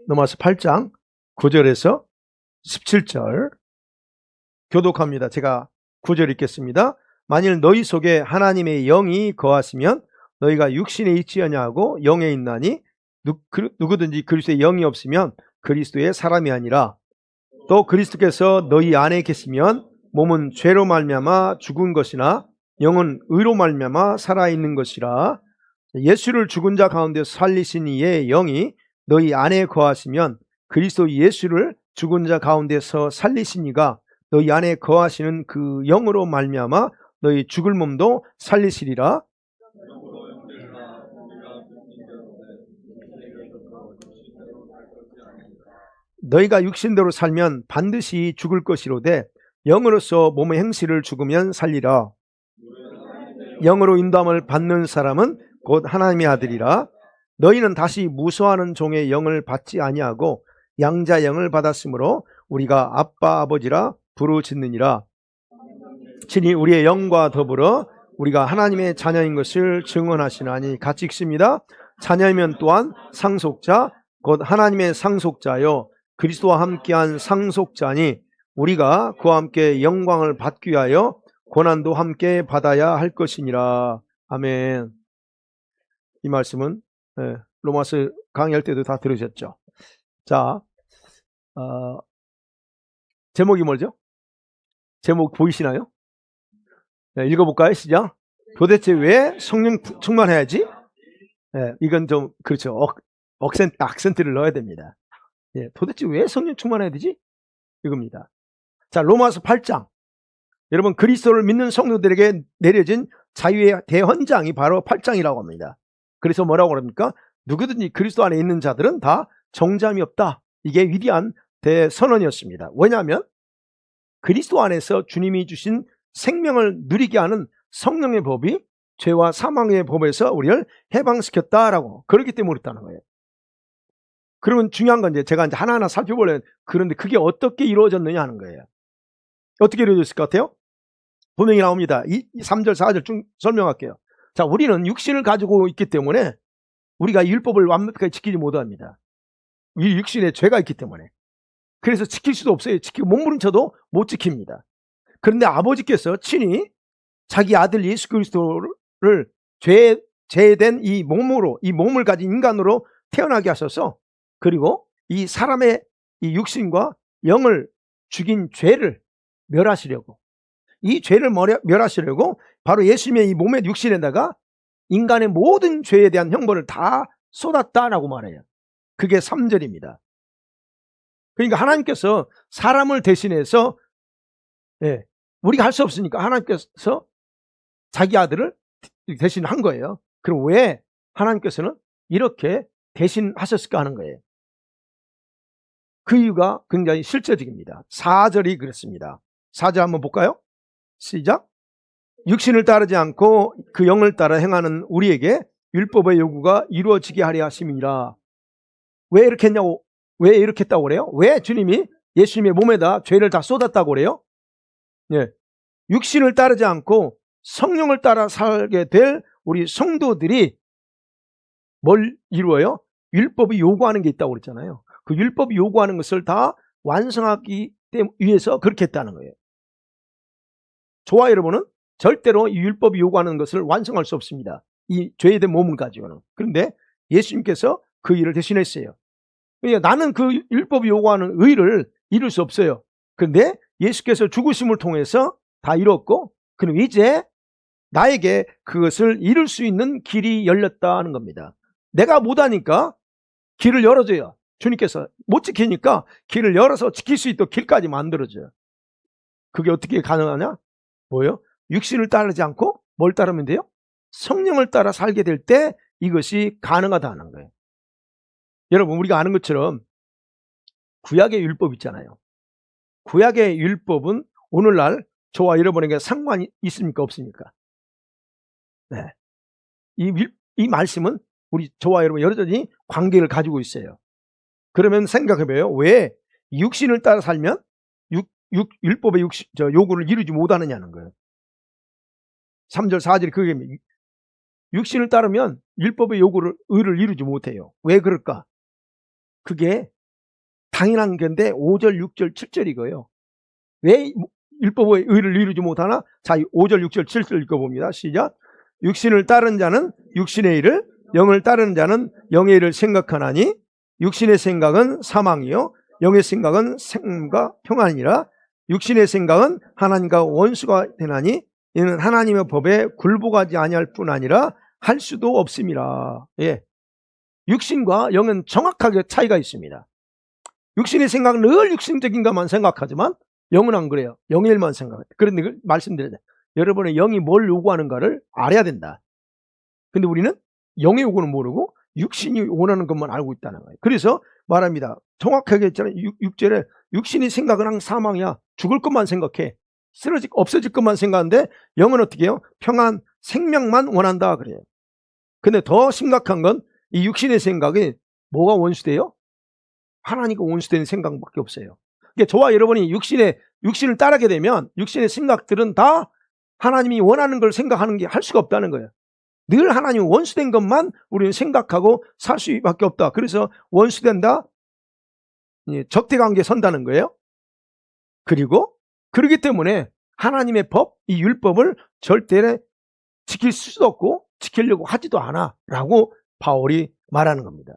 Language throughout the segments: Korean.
로마서 8장 9절에서 17절 교독합니다. 제가 9절 읽겠습니다. 만일 너희 속에 하나님의 영이 거하시면 너희가 육신에 있지 아니하고 영에 있나니 누구든지 그리스도의 영이 없으면 그리스도의 사람이 아니라 또 그리스도께서 너희 안에 계시면 몸은 죄로 말미암아 죽은 것이나 영은 의로 말미암아 살아있는 것이라. 예수를 죽은 자 가운데 살리신 이의 영이 너희 안에 거하시면 그리스도 예수를 죽은 자 가운데서 살리신 이가 너희 안에 거하시는 그 영으로 말미암아 너희 죽을 몸도 살리시리라. 너희가 육신대로 살면 반드시 죽을 것이로되 영으로서 몸의 행실을 죽으면 살리라. 영으로 인도함을 받는 사람은 곧 하나님의 아들이라. 너희는 다시 무서워하는 종의 영을 받지 아니하고 양자 영을 받았으므로 우리가 아빠 아버지라 부르짖느니라. 친히 우리의 영과 더불어 우리가 하나님의 자녀인 것을 증언하시나니. 같이 읽습니다. 자녀이면 또한 상속자 곧 하나님의 상속자요 그리스도와 함께한 상속자니 우리가 그와 함께 영광을 받기 위하여 고난도 함께 받아야 할 것이니라. 아멘. 이 말씀은 로마서 강의할 때도 다 들으셨죠. 자, 제목이 뭐죠? 제목 보이시나요? 읽어볼까요? 시작. 도대체 왜 성령 충만해야지? 이건 좀 그렇죠. 악센트를 넣어야 됩니다. 도대체 왜 성령 충만해야 되지? 이겁니다. 자, 로마서 8장. 여러분, 그리스도를 믿는 성도들에게 내려진 자유의 대헌장이 바로 8장이라고 합니다. 그래서 뭐라고 그럽니까? 누구든지 그리스도 안에 있는 자들은 다 정죄함이 없다. 이게 위대한 대선언이었습니다. 왜냐하면 그리스도 안에서 주님이 주신 생명을 누리게 하는 성령의 법이 죄와 사망의 법에서 우리를 해방시켰다라고, 그렇기 때문에 그렇다는 거예요. 그러면 중요한 건 제가 하나하나 살펴보려면, 그런데 그게 어떻게 이루어졌느냐 하는 거예요. 어떻게 이루어졌을 것 같아요? 분명히 나옵니다. 3절 4절 쭉 설명할게요. 자, 우리는 육신을 가지고 있기 때문에 우리가 율법을 완벽하게 지키지 못합니다. 이 육신에 죄가 있기 때문에. 그래서 지킬 수도 없어요. 지키고 몸부림쳐도 못 지킵니다. 그런데 아버지께서 친히 자기 아들 예수 그리스도를 죄된 이 몸을 가진 인간으로 태어나게 하셔서, 그리고 이 사람의 이 육신과 영을 죽인 죄를 멸하시려고, 이 죄를 멸하시려고 바로 예수님의 이 몸의 육신에다가 인간의 모든 죄에 대한 형벌을 다 쏟았다라고 말해요. 그게 3절입니다. 그러니까 하나님께서 사람을 대신해서, 우리가 할 수 없으니까 하나님께서 자기 아들을 대신한 거예요. 그럼 왜 하나님께서는 이렇게 대신하셨을까 하는 거예요. 그 이유가 굉장히 실제적입니다. 4절이 그렇습니다. 4절 한번 볼까요? 시작. 육신을 따르지 않고 그 영을 따라 행하는 우리에게 율법의 요구가 이루어지게 하려 하심이니라. 왜 이렇게 했냐고, 왜 이렇게 했다고 그래요? 왜 주님이 예수님의 몸에다 죄를 다 쏟았다고 그래요? 육신을 따르지 않고 성령을 따라 살게 될 우리 성도들이 뭘 이루어요? 율법이 요구하는 게 있다고 그랬잖아요. 그 율법이 요구하는 것을 다 완성하기 위해서 그렇게 했다는 거예요. 저와 여러분은 절대로 이 율법이 요구하는 것을 완성할 수 없습니다. 이 죄된 몸을 가지고는. 그런데 예수님께서 그 일을 대신했어요. 그러니까 나는 그 율법이 요구하는 의를 이룰 수 없어요. 그런데 예수께서 죽으심을 통해서 다 이뤘고, 그럼 이제 나에게 그것을 이룰 수 있는 길이 열렸다는 겁니다. 내가 못하니까 길을 열어줘요. 주님께서 못 지키니까 길을 열어서 지킬 수 있도록 길까지 만들어줘요. 그게 어떻게 가능하냐? 뭐요? 육신을 따르지 않고 뭘 따르면 돼요? 성령을 따라 살게 될 때 이것이 가능하다는 거예요. 여러분, 우리가 아는 것처럼 구약의 율법 있잖아요. 구약의 율법은 오늘날 저와 여러분에게 상관이 있습니까? 없습니까? 네. 이 말씀은 우리 저와 여러분 여전히 관계를 가지고 있어요. 그러면 생각해봐요. 왜 육신을 따라 살면 율법의 요구를 이루지 못하느냐는 거예요. 3절 4절이 그게 육신을 따르면 율법의 의를 이루지 못해요. 왜 그럴까? 그게 당연한 건데 5절, 6절, 7절 이거예요. 왜 율법의 의를 이루지 못하나? 자, 5절, 6절, 7절 읽어봅니다. 시작. 육신을 따른 자는 육신의 일을, 영을 따르는 자는 영의 일을 생각하나니 육신의 생각은 사망이요 영의 생각은 생명과 평안이라. 육신의 생각은 하나님과 원수가 되나니 이는 하나님의 법에 굴복하지 아니할 뿐 아니라 할 수도 없음이라. 예. 육신과 영은 정확하게 차이가 있습니다. 육신의 생각은 늘 육신적인 것만 생각하지만 영은 안 그래요. 영의 일만 생각해요. 그런데 말씀드려요. 여러분의 영이 뭘 요구하는가를 알아야 된다. 근데 우리는 영의 요구는 모르고 육신이 원하는 것만 알고 있다는 거예요. 그래서 말합니다. 정확하게 했잖아요. 6절에 육신이 생각은 항상 사망이야. 죽을 것만 생각해. 없어질 것만 생각하는데 영은 어떻게 해요? 평안, 생명만 원한다 그래요. 근데 더 심각한 건 이 육신의 생각이 뭐가 원수돼요? 하나님과 원수되는 생각밖에 없어요. 그러니까 저와 여러분이 육신을 따르게 되면 육신의 생각들은 다 하나님이 원하는 걸 생각하는 게 할 수가 없다는 거예요. 늘 하나님 원수된 것만 우리는 생각하고 살 수밖에 없다. 그래서 원수된다, 적대관계에 선다는 거예요. 그리고 그렇기 때문에 하나님의 법, 이 율법을 절대 지킬 수도 없고 지키려고 하지도 않아 라고 바울이 말하는 겁니다.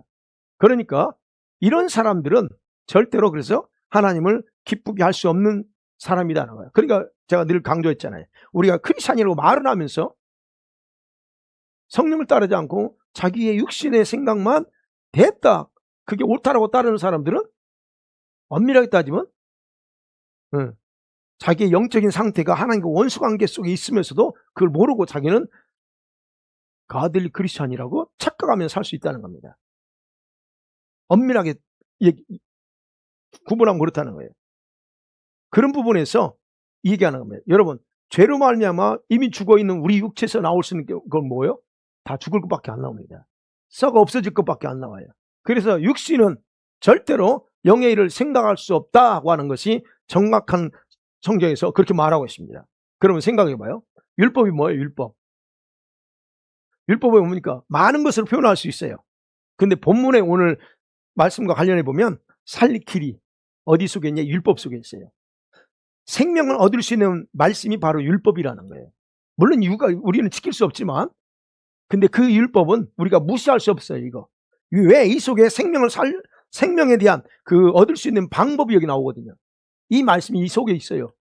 그러니까 이런 사람들은 절대로 그래서 하나님을 기쁘게 할 수 없는 사람이라는 거예요. 그러니까 제가 늘 강조했잖아요. 우리가 크리스찬이라고 말을 하면서 성령을 따르지 않고 자기의 육신의 생각만 됐다, 그게 옳다라고 따르는 사람들은 엄밀하게 따지면 자기의 영적인 상태가 하나님과 원수관계 속에 있으면서도 그걸 모르고 자기는 가들리 크리스찬이라고 착각하면서 살 수 있다는 겁니다. 엄밀하게 구분하면 그렇다는 거예요. 그런 부분에서 얘기하는 겁니다. 여러분, 죄로 말미암아 이미 죽어있는 우리 육체에서 나올 수 있는 건 뭐예요? 다 죽을 것밖에 안 나옵니다. 썩어 없어질 것밖에 안 나와요. 그래서 육신은 절대로 영의 일을 생각할 수 없다고 하는 것이 정확한 성경에서 그렇게 말하고 있습니다. 그러면 생각해봐요. 율법이 뭐예요? 율법에 보니까 많은 것을 표현할 수 있어요. 근데 본문에 오늘 말씀과 관련해 보면 살 길이 어디 속에 있냐? 율법 속에 있어요. 생명을 얻을 수 있는 말씀이 바로 율법이라는 거예요. 물론 우리는 지킬 수 없지만, 근데 그 율법은 우리가 무시할 수 없어요. 이거 왜 이 속에 생명에 대한 그 얻을 수 있는 방법이 여기 나오거든요. 이 말씀이 이 속에 있어요.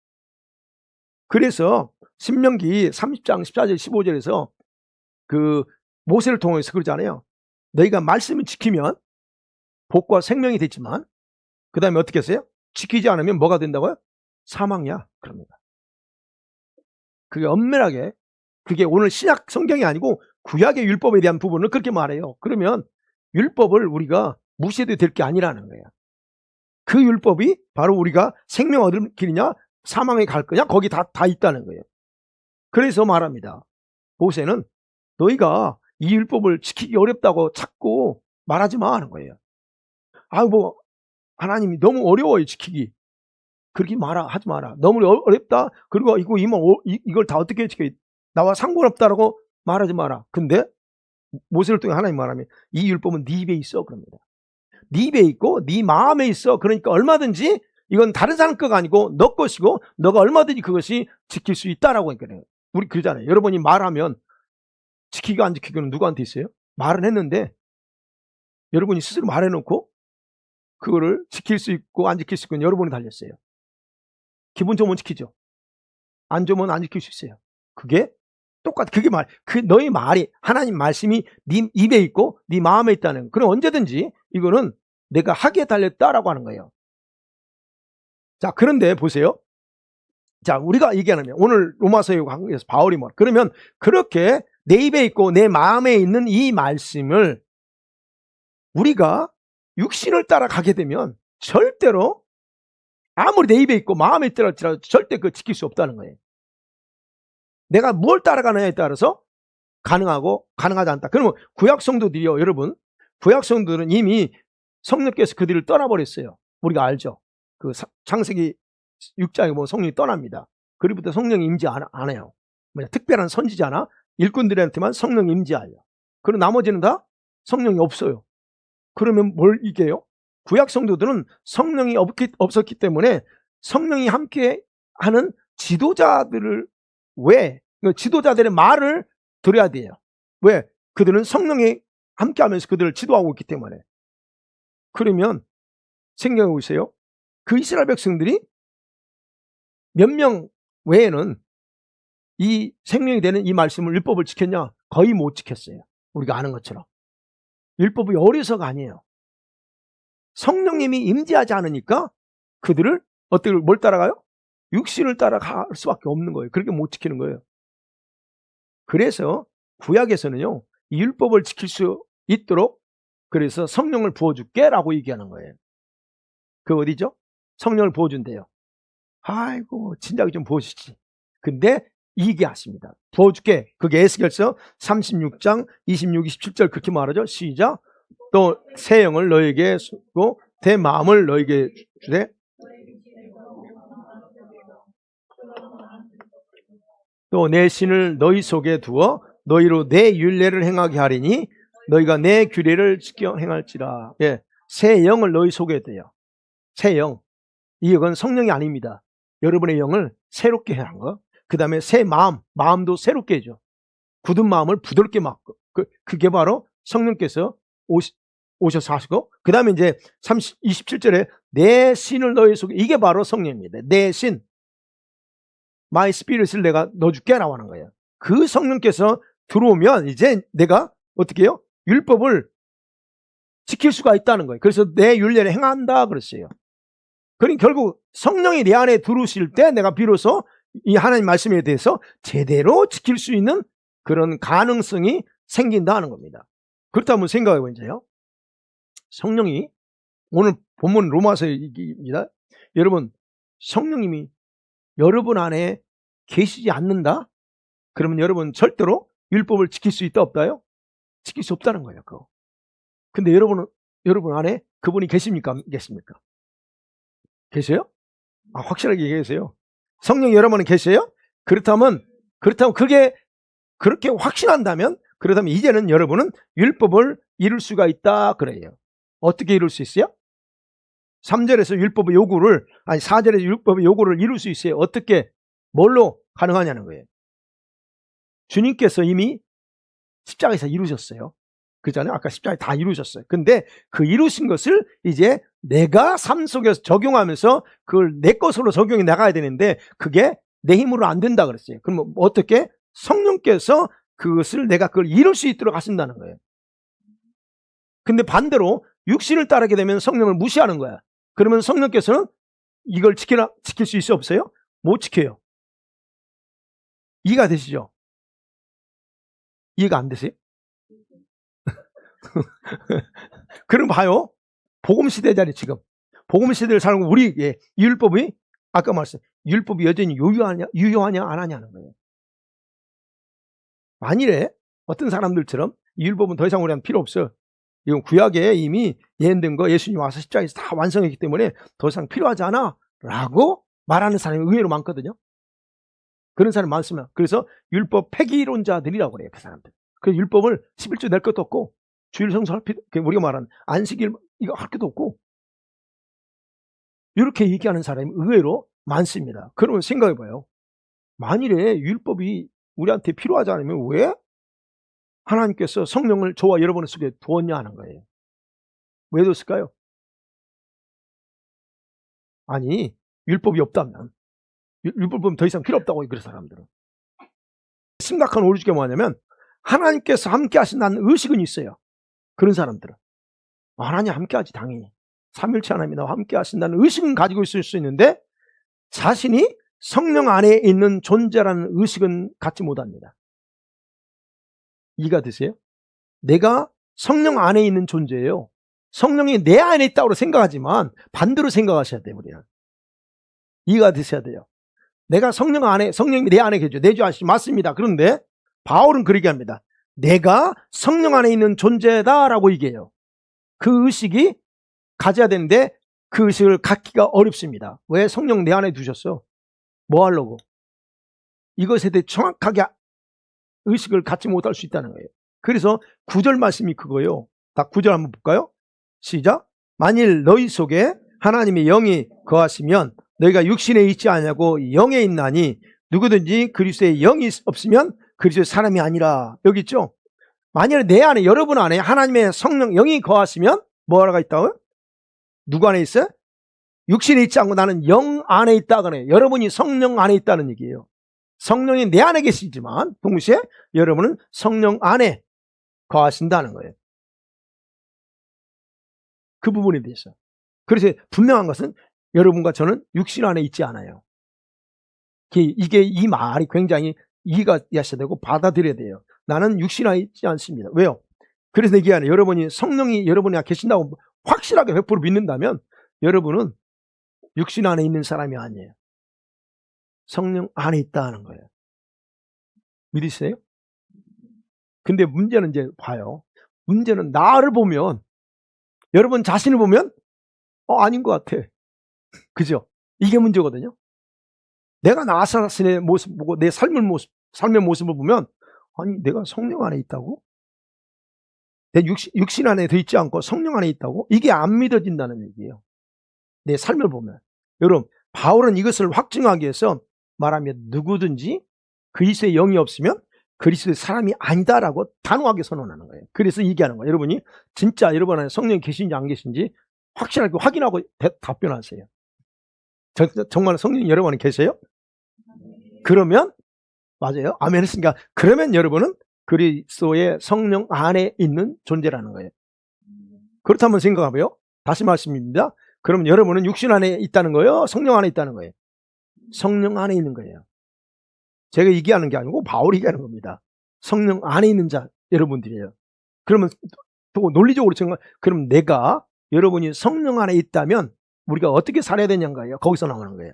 그래서 신명기 30장 14절 15절에서 그 모세를 통해서 그러잖아요. 너희가 말씀을 지키면 복과 생명이 됐지만 그 다음에 어떻게 했어요? 지키지 않으면 뭐가 된다고요? 사망이야. 그럽니다. 그게 엄밀하게, 그게 오늘 신약 성경이 아니고 구약의 율법에 대한 부분을 그렇게 말해요. 그러면 율법을 우리가 무시해도 될 게 아니라는 거예요. 그 율법이 바로 우리가 생명 얻을 길이냐 사망에 갈 거냐 거기 다 있다는 거예요. 그래서 말합니다. 모세는 너희가 이 율법을 지키기 어렵다고 자꾸 말하지 마 하는 거예요. 하나님이 너무 어려워요 지키기. 그렇게 하지 마라. 너무 어렵다. 그리고 이걸 다 어떻게 지켜? 나와 상관없다라고 말하지 마라. 근데 모세를 통해 하나님 말하면 이 율법은 네 입에 있어 그럽니다. 네 입에 있고 네 마음에 있어. 그러니까 얼마든지 이건 다른 사람 거가 아니고 너 것이고 너가 얼마든지 그것이 지킬 수 있다라고 하니까요. 우리 그러잖아요. 여러분이 말하면 지키고 안 지키고는 누구한테 있어요? 말은 했는데 여러분이 스스로 말해놓고 그거를 지킬 수 있고 안 지킬 수 있고 여러분이 달렸어요. 기분 좋으면 지키죠. 안 좋으면 안 지킬 수 있어요. 그게 그게 너희 말이 하나님 말씀이 네 입에 있고 네 마음에 있다는. 그럼 언제든지 이거는 내가 하기에 달렸다라고 하는 거예요. 자, 그런데 보세요. 자, 우리가 얘기하면 오늘 로마서에 관계에서 바울이 그러면 그렇게 내 입에 있고 내 마음에 있는 이 말씀을 우리가 육신을 따라가게 되면 절대로 아무리 내 입에 있고 마음에 있더라도 절대 그걸 지킬 수 없다는 거예요. 내가 뭘 따라가느냐에 따라서 가능하고 가능하지 않다. 그러면 구약 성도들이요, 여러분, 구약 성도들은 이미 성령께서 그들을 떠나버렸어요. 우리가 알죠. 그 창세기 6장에 보면 성령이 떠납니다. 그리고부터 성령이 임재 안 해요. 특별한 선지자나 일꾼들한테만 성령이 임재하여. 그리고 나머지는 다 성령이 없어요. 그러면 뭘 이겨요? 구약 성도들은 성령이 없었기 때문에 성령이 함께 하는 지도자들을 지도자들의 말을 들어야 돼요. 왜? 그들은 성령이 함께 하면서 그들을 지도하고 있기 때문에. 그러면 생각해 보세요. 그 이스라엘 백성들이 몇 명 외에는 이 생명이 되는 이 말씀을 율법을 지켰냐? 거의 못 지켰어요. 우리가 아는 것처럼. 율법이 어려서가 아니에요. 성령님이 임재하지 않으니까 그들을 뭘 따라가요? 육신을 따라갈 수밖에 없는 거예요. 그렇게 못 지키는 거예요. 그래서 구약에서는요, 이 율법을 지킬 수 있도록 그래서 성령을 부어줄게 라고 얘기하는 거예요. 그 어디죠? 성령을 부어준대요. 아이고 진작에 좀 부어주시지. 근데 얘기하십니다. 부어줄게. 그게 에스겔서 36장 26, 27절 그렇게 말하죠. 시작. 또 새 영을 너에게 주고 내 마음을 너에게 주되 또 내 신을 너희 속에 두어 너희로 내 율례를 행하게 하리니 너희가 내 규례를 지켜 행할지라. 예, 새 영을 너희 속에 둬요. 새 영. 이건 성령이 아닙니다. 여러분의 영을 새롭게 하는 거. 그 다음에 새 마음도 새롭게 해줘. 굳은 마음을 부드럽게 막고. 그게 바로 성령께서 오셔서 하시고, 그 다음에 이제 27절에 내 신을 너희 속에, 이게 바로 성령입니다. 내 신. My spirit을 내가 넣어줄게 라고 하는 거예요. 그 성령께서 들어오면 이제 내가 어떻게 해요? 율법을 지킬 수가 있다는 거예요. 그래서 내 율례를 행한다 그랬어요. 그러니까 결국 성령이 내 안에 들어오실 때 내가 비로소 이 하나님 말씀에 대해서 제대로 지킬 수 있는 그런 가능성이 생긴다는 겁니다. 그렇다면 생각해 보세요. 성령이, 오늘 본문 로마서 얘기입니다. 여러분, 성령님이 여러분 안에 계시지 않는다? 그러면 여러분 절대로 율법을 지킬 수 있다 없다요? 지킬 수 없다는 거예요. 그거. 근데 여러분 안에 그분이 계십니까? 계십니까? 계세요? 확실하게 얘기하세요. 성령이 여러분은 계세요? 그렇다면 그게 그렇게 확신한다면, 그렇다면 이제는 여러분은 율법을 이룰 수가 있다 그래요. 어떻게 이룰 수 있어요? 3절에서 율법의 요구를, 4절에서 율법의 요구를 이룰 수 있어요. 어떻게, 뭘로 가능하냐는 거예요. 주님께서 이미 십자가에서 이루셨어요. 그잖아요. 아까 십자가에 다 이루셨어요. 근데 그 이루신 것을 이제 내가 삶 속에서 적용하면서 그걸 내 것으로 적용해 나가야 되는데 그게 내 힘으로 안 된다 그랬어요. 그럼 어떻게? 성령께서 그걸 이룰 수 있도록 하신다는 거예요. 근데 반대로 육신을 따르게 되면 성령을 무시하는 거야. 그러면 성령께서는 이걸 지킬 수 있어요? 없어요? 못 지켜요. 이해가 되시죠? 이해가 안 되세요? 그럼 봐요. 복음시대잖아요, 지금. 복음시대를 살고 우리, 이 율법이, 아까 말씀, 율법이 여전히 유효하냐, 안 하냐는 거예요. 만일에 어떤 사람들처럼 이 율법은 더 이상 우리한테 필요 없어. 이건 구약에 이미 예언된 거 예수님 와서 십자가에서 다 완성했기 때문에 더 이상 필요하지 않아. 라고 말하는 사람이 의외로 많거든요. 그런 사람이 많습니다. 그래서 율법 폐기론자들이라고 그래요, 그 사람들. 그 율법을 11조 낼 것도 없고, 주일 성수할 필요, 우리가 말하는 안식일 이거 할 것도 없고, 이렇게 얘기하는 사람이 의외로 많습니다. 그러면 생각해봐요. 만일에 율법이 우리한테 필요하지 않으면 왜 하나님께서 성령을 저와 여러분 속에 두었냐 하는 거예요. 왜 뒀을까요? 아니, 율법이 없다면, 율법은 더 이상 필요 없다고 그런 사람들은. 심각한 오류가 뭐냐면 하나님께서 함께 하신다는 의식은 있어요. 그런 사람들은. 하나님 함께 하지, 당연히. 삼일체 하나님이 나와 함께 하신다는 의식은 가지고 있을 수 있는데 자신이 성령 안에 있는 존재라는 의식은 갖지 못합니다. 이해가 되세요? 내가 성령 안에 있는 존재예요. 성령이 내 안에 있다고 생각하지만 반대로 생각하셔야 돼요. 우리는. 이해가 되셔야 돼요. 내가 성령이 내 안에 계셔. 내주 아시죠? 맞습니다. 그런데 바울은 그렇게 합니다. 내가 성령 안에 있는 존재다라고 얘기해요. 그 의식이 가져야 되는데 그 의식을 갖기가 어렵습니다. 왜? 성령 내 안에 두셨어? 뭐 하려고? 이것에 대해 정확하게 의식을 갖지 못할 수 있다는 거예요. 그래서 9절 말씀이 그거예요. 다 9절 한번 볼까요? 시작. 만일 너희 속에 하나님의 영이 거하시면 너희가 육신에 있지 않냐고 영에 있나니 누구든지 그리스도의 영이 없으면 그리스도의 사람이 아니라. 여기 있죠. 만일 내 안에, 여러분 안에 하나님의 성령 영이 거하시면 뭐가 있다고요? 누구 안에 있어요? 육신에 있지 않고 나는 영 안에 있다거나 여러분이 성령 안에 있다는 얘기예요. 성령이 내 안에 계시지만 동시에 여러분은 성령 안에 거하신다는 거예요. 그 부분에 대해서. 그래서 분명한 것은 여러분과 저는 육신 안에 있지 않아요. 이게 이 말이 굉장히 이해가 하셔야 되고 받아들여야 돼요. 나는 육신 안에 있지 않습니다. 왜요? 그래서 얘기하는, 여러분이 성령이 여러분이 계신다고 확실하게 100% 믿는다면 여러분은 육신 안에 있는 사람이 아니에요. 성령 안에 있다는 거예요. 믿으세요? 근데 문제는 이제 봐요. 문제는 나를 보면, 여러분 자신을 보면 아닌 것 같아. 그죠? 이게 문제거든요. 내가 나 자신의 모습 보고 내 삶의 모습을 보면, 아니 내가 성령 안에 있다고? 내 육신 안에 더 있지 않고 성령 안에 있다고? 이게 안 믿어진다는 얘기예요. 내 삶을 보면. 여러분, 바울은 이것을 확증하기 위해서 말하면 누구든지 그리스도의 영이 없으면 그리스도의 사람이 아니다라고 단호하게 선언하는 거예요. 그래서 얘기하는 거예요. 여러분이 진짜 여러분 안에 성령이 계신지 안 계신지 확실하게 확인하고 답변하세요. 정말 성령이 여러분 안에 계세요? 그러면 맞아요. 아멘 했으니까 그러면 여러분은 그리스도의 성령 안에 있는 존재라는 거예요. 그렇다면 생각해봐요. 다시 말씀입니다. 그럼 여러분은 육신 안에 있다는 거예요? 성령 안에 있다는 거예요? 성령 안에 있는 거예요. 제가 얘기하는 게 아니고 바울이 얘기하는 겁니다. 성령 안에 있는 자 여러분들이에요. 그러면 또 논리적으로 그럼 내가 여러분이 성령 안에 있다면 우리가 어떻게 살아야 되냐는 거예요. 거기서 나오는 거예요.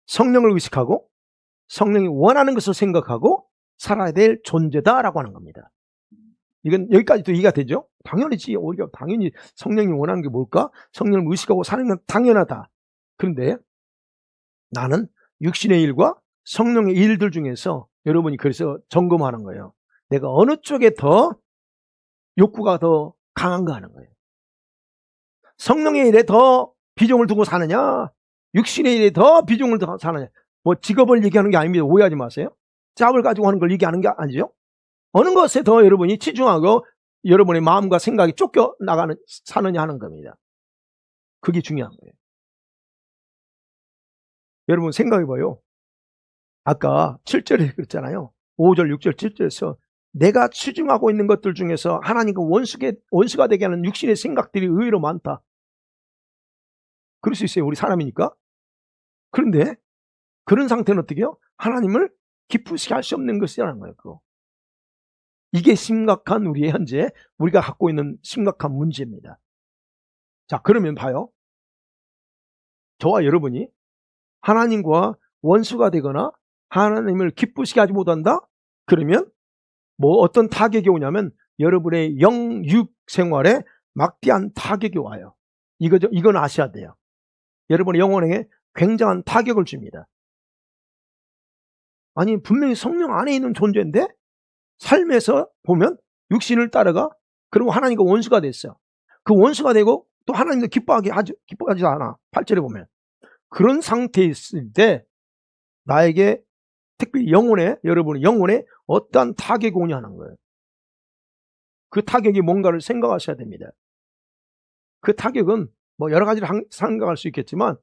성령을 의식하고 성령이 원하는 것을 생각하고 살아야 될 존재다라고 하는 겁니다. 이건 여기까지도 이해가 되죠? 당연히지. 우리가 당연히 성령이 원하는 게 뭘까? 성령을 의식하고 사는 건 당연하다. 그런데 나는 육신의 일과 성령의 일들 중에서 여러분이 그래서 점검하는 거예요. 내가 어느 쪽에 더 욕구가 더 강한가 하는 거예요. 성령의 일에 더 비중을 두고 사느냐, 육신의 일에 더 비중을 두고 사느냐. 뭐 직업을 얘기하는 게 아닙니다. 오해하지 마세요. 짭을 가지고 하는 걸 얘기하는 게 아니죠. 어느 것에 더 여러분이 치중하고 여러분의 마음과 생각이 쫓겨나가는 사느냐 하는 겁니다. 그게 중요한 거예요. 여러분 생각해봐요. 아까 7절에 그랬잖아요. 5절, 6절, 7절에서 내가 치중하고 있는 것들 중에서 하나님과 원수가 되게 하는 육신의 생각들이 의외로 많다. 그럴 수 있어요. 우리 사람이니까. 그런데 그런 상태는 어떻게 해요? 하나님을 기쁘시게 할 수 없는 것이라는 거예요. 그거. 이게 심각한 우리의 현재 우리가 갖고 있는 심각한 문제입니다. 자, 그러면 봐요. 저와 여러분이 하나님과 원수가 되거나 하나님을 기쁘시게 하지 못한다? 그러면 뭐 어떤 타격이 오냐면 여러분의 영육 생활에 막대한 타격이 와요. 이건 아셔야 돼요. 여러분의 영혼에 굉장한 타격을 줍니다. 아니 분명히 성령 안에 있는 존재인데 삶에서 보면 육신을 따라가 그리고 하나님과 원수가 됐어요. 그 원수가 되고 또 하나님도 기뻐하지 않아. 8절에 보면 그런 상태에 있을 때 나에게 특별히 여러분의 영혼에 어떠한 타격이 오냐는 거예요. 그 타격이 뭔가를 생각하셔야 됩니다. 그 타격은 뭐 여러 가지를 생각할 수 있겠지만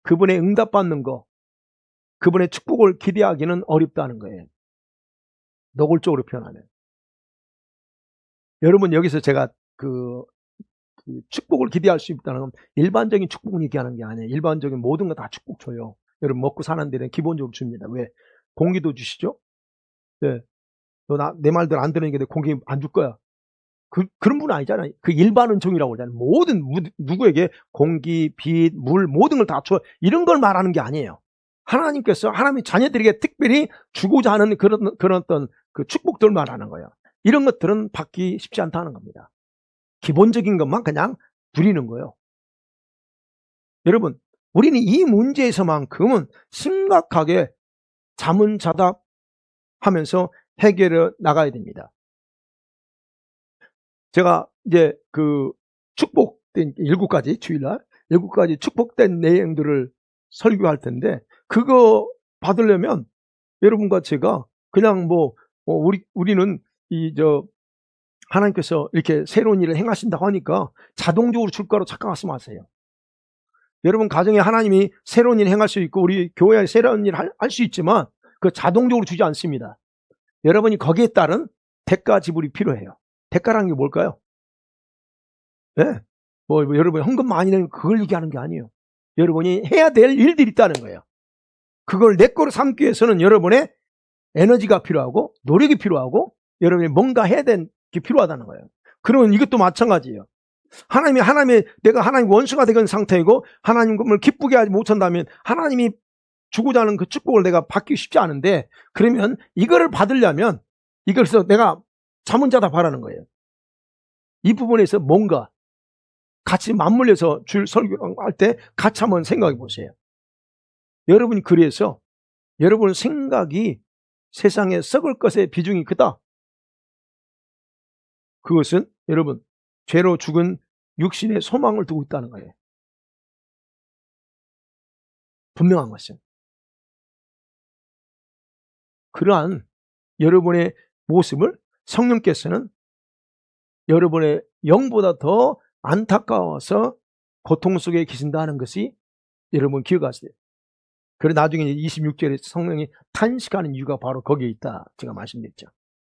그분의 응답받는 거, 그분의 축복을 기대하기는 어렵다는 거예요. 노골적으로 표현하면. 여러분 여기서 제가 그 축복을 기대할 수 있다는 건 일반적인 축복을 얘기하는 게 아니에요. 일반적인 모든 거 다 축복 줘요. 여러분 먹고 사는 데는 기본적으로 줍니다. 왜? 공기도 주시죠? 네. 너 내 말들 안 들으니까 내 공기 안 줄 거야. 그런 분은 아니잖아요. 그 일반은총이라고 그러잖아요. 모든 누구에게 공기, 빛, 물 모든 걸 다 줘. 이런 걸 말하는 게 아니에요. 하나님께서 하나님의 자녀들에게 특별히 주고자 하는 그런 어떤 그 축복들 말하는 거예요. 이런 것들은 받기 쉽지 않다는 겁니다. 기본적인 것만 그냥 누리는 거예요. 여러분, 우리는 이 문제에서만큼은 심각하게 자문자답하면서 해결해 나가야 됩니다. 제가 이제 그 축복된 7가지 주일날 7가지 축복된 내용들을 설교할 텐데 그거 받으려면 여러분과 제가 그냥 우리는 하나님께서 이렇게 새로운 일을 행하신다고 하니까 자동적으로 줄 거라고 착각하지 마세요. 여러분 가정에 하나님이 새로운 일을 행할 수 있고 우리 교회에 새로운 일을 할 수 있지만 그 자동적으로 주지 않습니다. 여러분이 거기에 따른 대가 지불이 필요해요. 대가라는 게 뭘까요? 네? 여러분이 헌금 많이 내는 그걸 얘기하는 게 아니에요. 여러분이 해야 될 일들이 있다는 거예요. 그걸 내 거로 삼기 위해서는 여러분의 에너지가 필요하고 노력이 필요하고 여러분이 뭔가 해야 되는 게 필요하다는 거예요. 그러면 이것도 마찬가지예요. 내가 하나님 원수가 되는 상태이고 하나님을 기쁘게 하지 못한다면 하나님이 주고자 하는 그 축복을 내가 받기 쉽지 않은데 그러면 이거를 받으려면 이것에서 내가 잠은 자다 바라는 거예요. 이 부분에서 뭔가 같이 맞물려서 줄 설교할 때 같이 한번 생각해 보세요. 여러분이 그래서 여러분 생각이 세상에 썩을 것의 비중이 크다. 그것은 여러분 죄로 죽은 육신의 소망을 두고 있다는 거예요. 분명한 것은. 그러한 여러분의 모습을 성령께서는 여러분의 영보다 더 안타까워서 고통 속에 계신다는 것이 여러분 기억하세요. 그래 나중에 26절에 성령이 탄식하는 이유가 바로 거기에 있다. 제가 말씀드렸죠.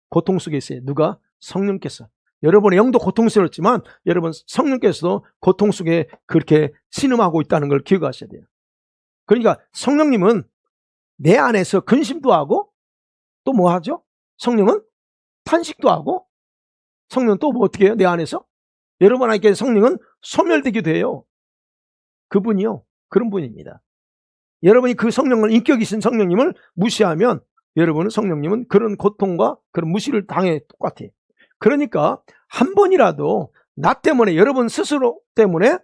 고통 속에 있어요. 누가? 성령께서. 여러분의 영도 고통스럽지만 여러분 성령께서도 고통 속에 그렇게 신음하고 있다는 걸 기억하셔야 돼요. 그러니까 성령님은 내 안에서 근심도 하고 또 뭐 하죠? 성령은 탄식도 하고 성령은 또 뭐 어떻게 해요? 내 안에서? 여러분에게 성령은 소멸되기도 해요. 그분이요. 그런 분입니다. 여러분이 그 성령을 인격이신 성령님을 무시하면 여러분은 성령님은 그런 고통과 그런 무시를 당해 똑같아요. 그러니까 한 번이라도 나 때문에 여러분 스스로 때문에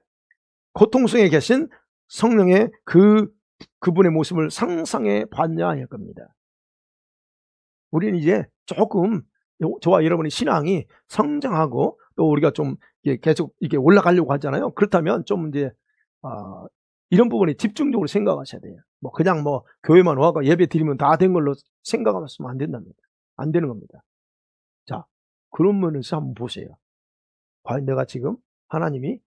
고통 속에 계신 성령의 그분의 모습을 상상해 봤냐 할 겁니다. 우리는 이제 조금 저와 여러분의 신앙이 성장하고 또 우리가 좀 계속 이렇게 올라가려고 하잖아요. 그렇다면 좀 이제 이런 부분에 집중적으로 생각하셔야 돼요. 그냥 교회만 와가 예배 드리면 다 된 걸로 생각하시면 안 된답니다. 안 되는 겁니다. 자, 그런 면에서 한번 보세요. 과연 내가 지금 하나님이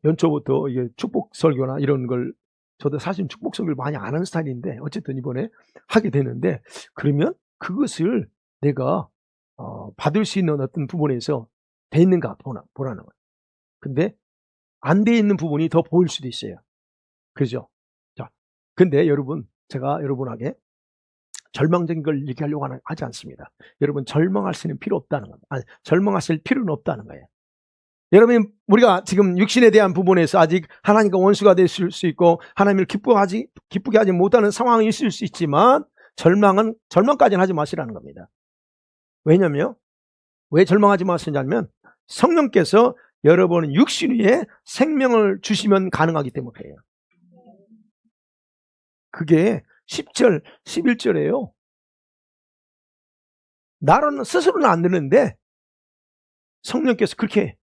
연초부터 이게 축복 설교나 이런 걸 저도 사실 축복 설교를 많이 안 하는 스타일인데 어쨌든 이번에 하게 되는데 그러면 그것을 내가 받을 수 있는 어떤 부분에서 돼 있는가 보라는 거예요. 근데 안 돼 있는 부분이 더 보일 수도 있어요. 그죠? 자, 근데 여러분 제가 여러분에게 절망적인 걸 얘기하려고 하지 않습니다. 여러분 절망할 수는 필요 없다는 겁니다. 절망하실 필요는 없다는 거예요. 여러분 우리가 지금 육신에 대한 부분에서 아직 하나님과 원수가 될 수 있고 하나님을 기쁘게 하지 못하는 상황이 있을 수 있지만 절망까지는 하지 마시라는 겁니다. 왜냐면요. 왜 절망하지 마시냐면 성령께서 여러분 육신 위에 생명을 주시면 가능하기 때문이에요. 그게 10절, 11절이에요. 나로는 스스로는 안 되는데 성령께서 그렇게 해.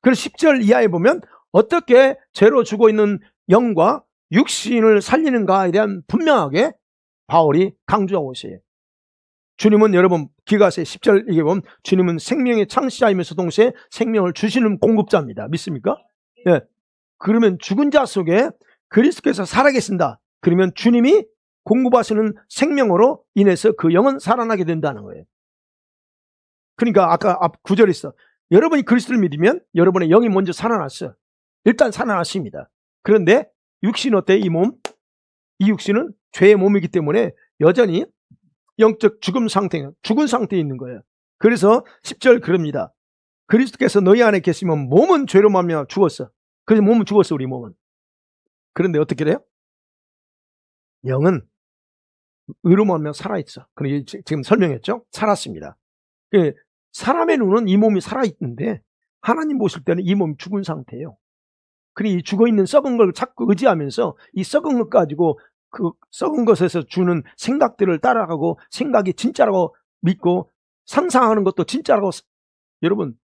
그래서 10절 이하에 보면 어떻게 죄로 죽어 있는 영과 육신을 살리는가에 대한 분명하게 바울이 강조하고 있어요. 주님은 여러분 기가세 10절 이게 보면 주님은 생명의 창시자이면서 동시에 생명을 주시는 공급자입니다. 믿습니까? 예. 그러면 죽은 자 속에 그리스도께서 살아계신다. 그러면 주님이 공급하시는 생명으로 인해서 그 영은 살아나게 된다는 거예요. 그러니까 아까 앞 구절에 있어. 여러분이 그리스도를 믿으면 여러분의 영이 먼저 살아났어요. 일단 살아났습니다. 그런데 육신 어때? 이 몸? 이 육신은 죄의 몸이기 때문에 여전히 영적 죽은 상태에 있는 거예요. 그래서 10절 그럽니다. 그리스도께서 너희 안에 계시면 몸은 죄로 말미암아 죽었어. 그래서 몸은 죽었어, 우리 몸은. 그런데 어떻게 돼요? 영은 의로 말미암아 살아있어. 그러니까 지금 설명했죠? 살았습니다. 사람의 눈은 이 몸이 살아있는데 하나님 보실 때는 이 몸이 죽은 상태예요. 그리고 이 죽어있는 썩은 걸 자꾸 의지하면서 이 썩은 것 가지고 그 썩은 것에서 주는 생각들을 따라가고 생각이 진짜라고 믿고 상상하는 것도 진짜라고 여러분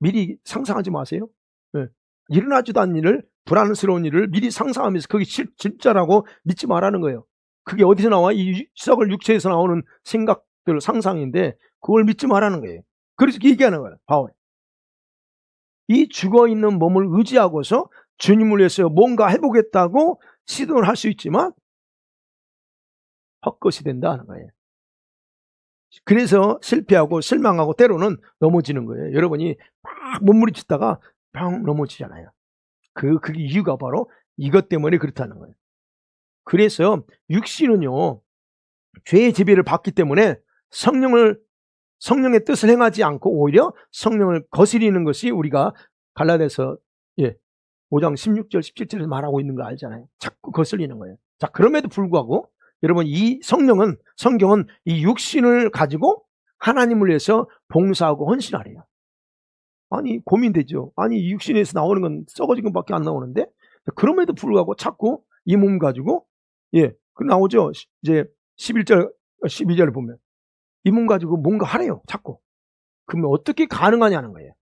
미리 상상하지 마세요. 예. 일어나지도 않은 일을, 불안스러운 일을 미리 상상하면서 그게 진짜라고 믿지 말라는 거예요. 그게 어디서 나와? 이 썩을 육체에서 나오는 생각들, 상상인데 그걸 믿지 말라는 거예요. 그래서 얘기하는 거예요, 바울이. 이 죽어있는 몸을 의지하고서 주님을 위해서 뭔가 해보겠다고 시도를 할 수 있지만 헛것이 된다는 거예요. 그래서 실패하고 실망하고 때로는 넘어지는 거예요. 여러분이 막 몸부림치다가 팡 넘어지잖아요. 그게 이유가 바로 이것 때문에 그렇다는 거예요. 그래서 육신은요, 죄의 지배를 받기 때문에 성령의 뜻을 행하지 않고 오히려 성령을 거스리는 것이 우리가 갈라디아서 5장 16절 17절에서 말하고 있는 거 알잖아요. 자꾸 거슬리는 거예요. 자, 그럼에도 불구하고 여러분, 이 성경은 이 육신을 가지고 하나님을 위해서 봉사하고 헌신하래요. 아니, 고민되죠. 아니, 이 육신에서 나오는 건 썩어진 것밖에 안 나오는데, 그럼에도 불구하고 자꾸 이 몸 가지고, 그 나오죠. 이제 11절, 12절을 보면. 이 몸 가지고 뭔가 하래요. 자꾸. 그러면 어떻게 가능하냐는 거예요.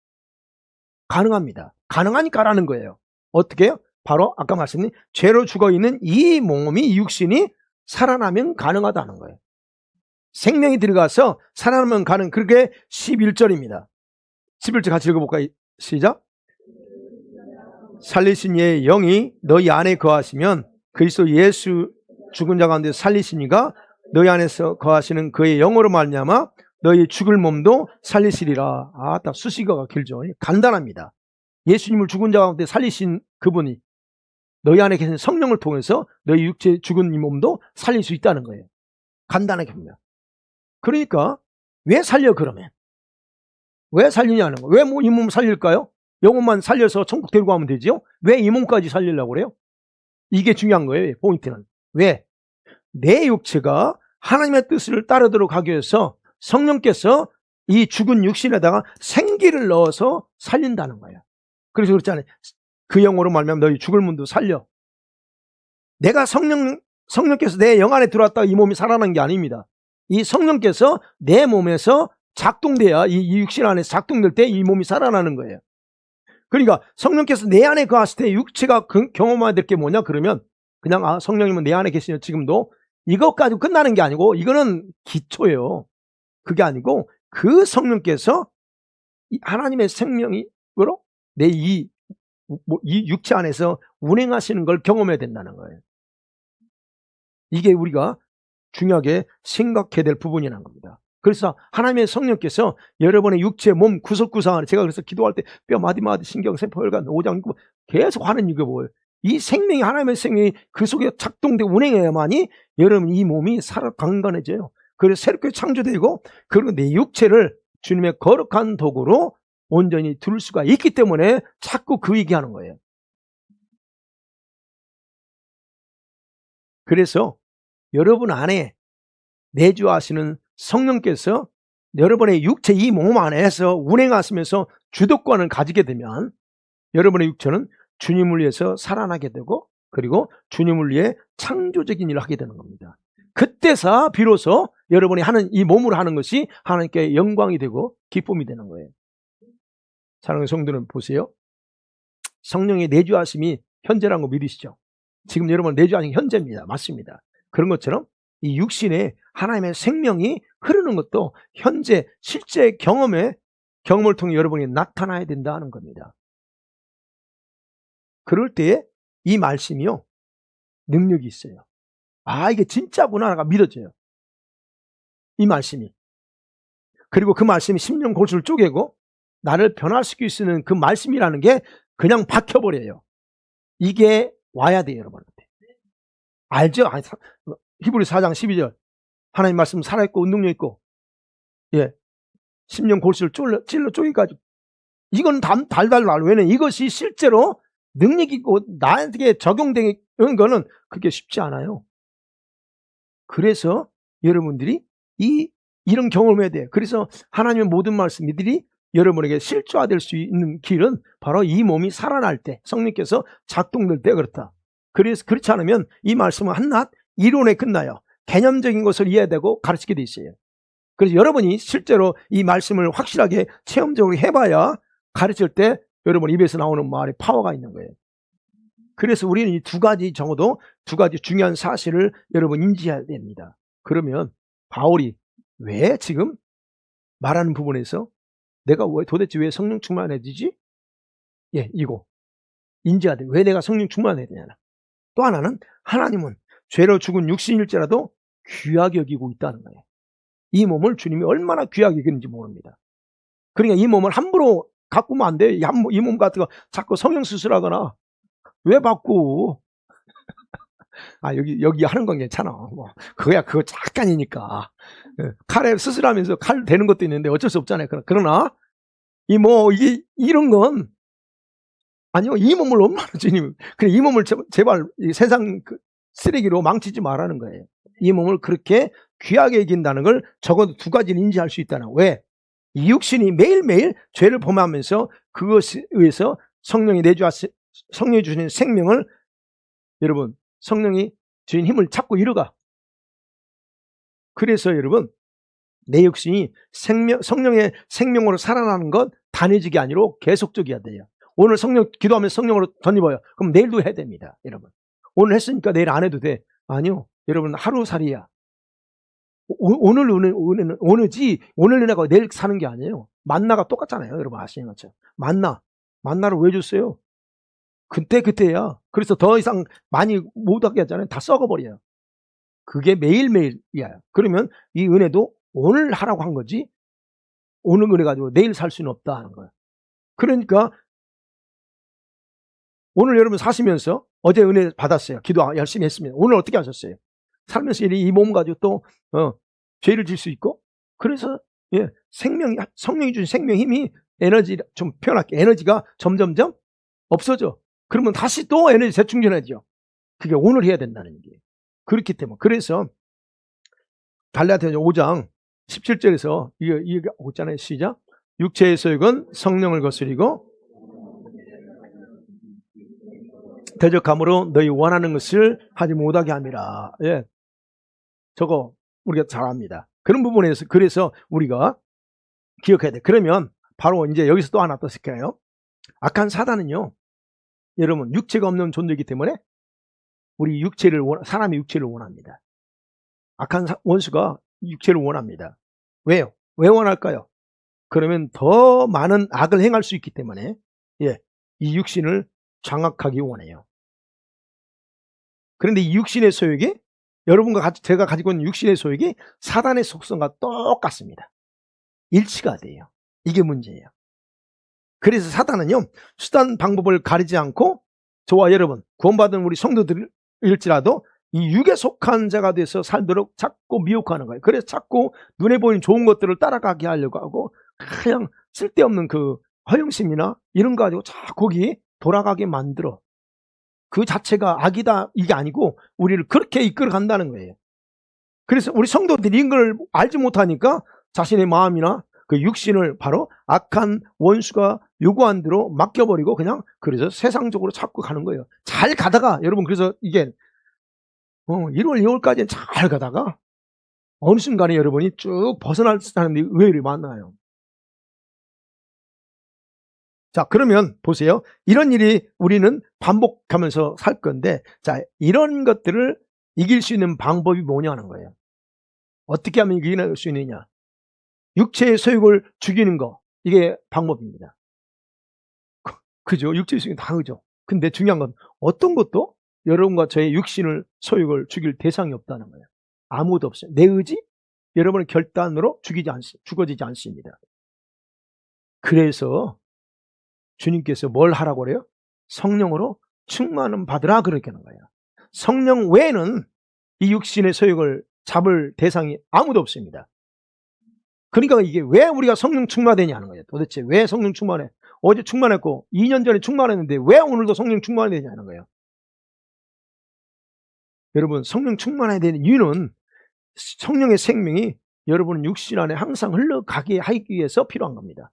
가능합니다. 가능하니까라는 거예요. 어떻게요? 바로 아까 말씀드린 죄로 죽어있는 이 몸이, 이 육신이 살아나면 가능하다는 거예요. 생명이 들어가서 살아나면 가능. 그게 11절입니다. 11절 같이 읽어볼까요? 시작. 살리신 이의 영이 너희 안에 거하시면 그리스도 예수 죽은 자 가운데 살리신 이가 너희 안에서 거하시는 그의 영으로 말미암아 너희 죽을 몸도 살리시리라. 딱 수식어가 길죠. 간단합니다. 예수님을 죽은 자 가운데 살리신 그분이 너희 안에 계신 성령을 통해서 너희 육체 죽은 이 몸도 살릴 수 있다는 거예요. 간단하게 보면. 그러니까 왜 살려 그러면? 왜 살리냐는 거예요. 왜 이 몸 살릴까요? 영혼만 살려서 천국 데리고 가면 되죠? 왜 이 몸까지 살리려고 그래요? 이게 중요한 거예요. 포인트는. 왜? 내 육체가 하나님의 뜻을 따르도록 하기 위해서 성령께서 이 죽은 육신에다가 생기를 넣어서 살린다는 거예요. 그래서 그렇잖아요. 그 영으로 말미암아 너희 죽을 몸도 살려. 내가 성령께서 내 영 안에 들어왔다가 이 몸이 살아난 게 아닙니다. 이 성령께서 내 몸에서 작동돼야, 이 육신 안에서 작동될 때 이 몸이 살아나는 거예요. 그러니까 성령께서 내 안에 거하실 때 육체가 경험해야 될 게 뭐냐 그러면 그냥 성령님은 내 안에 계시냐 지금도 이것 가지고 끝나는 게 아니고 이거는 기초예요. 그게 아니고 그 성령께서 하나님의 생명으로 내 이 육체 안에서 운행하시는 걸 경험해야 된다는 거예요. 이게 우리가 중요하게 생각해야 될 부분이라는 겁니다. 그래서 하나님의 성령께서 여러분의 육체, 몸 구석구석 안에, 제가 그래서 기도할 때 뼈 마디마디 신경 세포 혈관 오장 계속 하는 이게 뭐예요? 이 생명이, 하나님의 생명이 그 속에 작동되고 운행해야만이 여러분 이 몸이 살아 강건해져요. 그래서 새롭게 창조되고, 그리고 내 육체를 주님의 거룩한 도구로 온전히 둘 수가 있기 때문에 자꾸 그 얘기하는 거예요. 그래서 여러분 안에 내주하시는 성령께서 여러분의 육체, 이 몸 안에서 운행하시면서 주도권을 가지게 되면 여러분의 육체는 주님을 위해서 살아나게 되고, 그리고 주님을 위해 창조적인 일을 하게 되는 겁니다. 그때서 비로소 여러분이 하는 이 몸으로 하는 것이 하나님께 영광이 되고 기쁨이 되는 거예요. 사랑하는 성도는 보세요. 성령의 내주하심이 현재라는 거 믿으시죠? 지금 여러분 내주하신 게 현재입니다. 맞습니다. 그런 것처럼 이 육신에 하나님의 생명이 흐르는 것도 현재 실제 경험을 통해 여러분이 나타나야 된다는 겁니다. 그럴 때에 이 말씀이요, 능력이 있어요. 이게 진짜구나가 믿어져요. 이 말씀이. 그리고 그 말씀이 심령 골수를 쪼개고 나를 변화시킬 수 있는 그 말씀이라는 게 그냥 박혀버려요. 이게 와야 돼요, 여러분한테. 알죠? 히브리서 4장 12절. 하나님 말씀 살아있고 운동력 있고, 심령 골수를 찔러 쪼개가지고. 이건 달달. 왜냐면 이것이 실제로 능력 있고 나에게 적용되는 거는 그게 쉽지 않아요. 그래서 여러분들이 이런 경험을 해야 돼요. 그래서 하나님의 모든 말씀들이 여러분에게 실조화될 수 있는 길은 바로 이 몸이 살아날 때, 성령께서 작동될 때 그렇다. 그래서 그렇지 않으면 이 말씀은 한낱 이론에 끝나요. 개념적인 것을 이해되고 가르치게 돼 있어요. 그래서 여러분이 실제로 이 말씀을 확실하게 체험적으로 해봐야 가르칠 때 여러분 입에서 나오는 말에 파워가 있는 거예요. 그래서 우리는 이 두 가지, 적어도 두 가지 중요한 사실을 여러분 인지해야 됩니다. 그러면 바울이 왜 지금 말하는 부분에서 내가 도대체 왜 성령 충만해야 되지? 예, 이거 인지해야 돼. 왜 내가 성령 충만해야 되냐. 또 하나는 하나님은 죄로 죽은 육신일지라도 귀하게 여기고 있다는 거예요. 이 몸을 주님이 얼마나 귀하게 여기는지 모릅니다. 그러니까 이 몸을 함부로 가꾸면 안 돼. 이 몸 같은 거 자꾸 성형 수술하거나 왜 바꾸? 아, 여기 하는 건 괜찮아. 뭐, 그거 잠깐이니까. 칼에 수술하면서 칼 대는 것도 있는데 어쩔 수 없잖아요. 그러나, 이런 건, 아니요, 이 몸을 얼마나 주님, 그래, 이 몸을 제발 이 세상 쓰레기로 망치지 말라는 거예요. 이 몸을 그렇게 귀하게 여긴다는 걸 적어도 두 가지를 인지할 수 있다는. 왜? 이 육신이 매일매일 죄를 범하면서 그것에 의해서 성령이 주신 생명을 여러분 성령이 주신 힘을 찾고 이루가. 그래서 여러분 내 육신이 성령의 생명으로 살아나는 건 단회적이 아니라 계속적이어야 돼요. 오늘 성령 기도하면서 성령으로 덧입어요. 그럼 내일도 해야 됩니다. 여러분 오늘 했으니까 내일 안 해도 돼. 아니요. 여러분 하루살이야. 오늘지 오늘 은혜가 내일 사는 게 아니에요. 만나가 똑같잖아요. 여러분 아시는 것처럼 만나를 왜 줬어요? 그때야. 그래서 더 이상 많이 못 하게 하잖아요. 다 썩어버려요. 그게 매일매일이야. 그러면 이 은혜도 오늘 하라고 한 거지 오늘 은혜 가지고 내일 살 수는 없다 하는 거예요. 그러니까 오늘 여러분 사시면서 어제 은혜 받았어요. 기도 열심히 했습니다. 오늘 어떻게 하셨어요? 살면서 이 몸 가지고 또 죄를 질 수 있고, 그래서 성령이 주신 생명 힘이 에너지, 좀 표현할게, 에너지가 점점점 없어져. 그러면 다시 또 에너지 재충전해야죠. 그게 오늘 해야 된다는 게. 그렇기 때문에 그래서 갈라디아서 5장 17절에서 이게 있잖아요. 시작. 육체의 소욕은 성령을 거스리고 대적함으로 너희 원하는 것을 하지 못하게 함이라. 예, 저거 우리가 잘 압니다. 그런 부분에서 그래서 우리가 기억해야 돼. 그러면 바로 이제 여기서 또 하나 또 쓸게요. 악한 사단은요, 여러분 육체가 없는 존재이기 때문에 우리 사람의 육체를 원합니다. 악한 원수가 육체를 원합니다. 왜요? 왜 원할까요? 그러면 더 많은 악을 행할 수 있기 때문에 이 육신을 장악하기 원해요. 그런데 이 육신의 소욕이 여러분과 제가 가지고 있는 육신의 소욕이 사단의 속성과 똑같습니다. 일치가 돼요. 이게 문제예요. 그래서 사단은요, 수단 방법을 가리지 않고 저와 여러분 구원받은 우리 성도들일지라도 이 육에 속한 자가 돼서 살도록 자꾸 미혹하는 거예요. 그래서 자꾸 눈에 보이는 좋은 것들을 따라가게 하려고 하고 그냥 쓸데없는 그 허영심이나 이런 거 가지고 자꾸 거기 돌아가게 만들어. 그 자체가 악이다 이게 아니고 우리를 그렇게 이끌어 간다는 거예요. 그래서 우리 성도들이 이런 걸 알지 못하니까 자신의 마음이나 그 육신을 바로 악한 원수가 요구한 대로 맡겨버리고 그냥 그래서 세상적으로 자꾸 가는 거예요. 잘 가다가 여러분 그래서 이게 1월 2월까지는 잘 가다가 어느 순간에 여러분이 쭉 벗어날 사람들이 의외로 많아요. 자, 그러면 보세요. 이런 일이 우리는 반복하면서 살 건데, 자, 이런 것들을 이길 수 있는 방법이 뭐냐는 거예요. 어떻게 하면 이길 수 있느냐? 육체의 소욕을 죽이는 거, 이게 방법입니다. 그죠? 육체의 소욕이 다 그죠? 근데 중요한 건 어떤 것도 여러분과 저의 육신을 소욕을 죽일 대상이 없다는 거예요. 아무도 없어요. 내 의지, 여러분의 결단으로 죽어지지 않습니다. 그래서 주님께서 뭘 하라고 그래요? 성령으로 충만함 받으라 그렇게 하는 거예요. 성령 외에는 이 육신의 소욕을 잡을 대상이 아무도 없습니다. 그러니까 이게 왜 우리가 성령 충만되냐는 거예요. 도대체 왜 성령 충만해? 어제 충만했고 2년 전에 충만했는데 왜 오늘도 성령 충만되냐는 거예요. 여러분 성령 충만해야 되는 이유는 성령의 생명이 여러분 육신 안에 항상 흘러가게 하기 위해서 필요한 겁니다.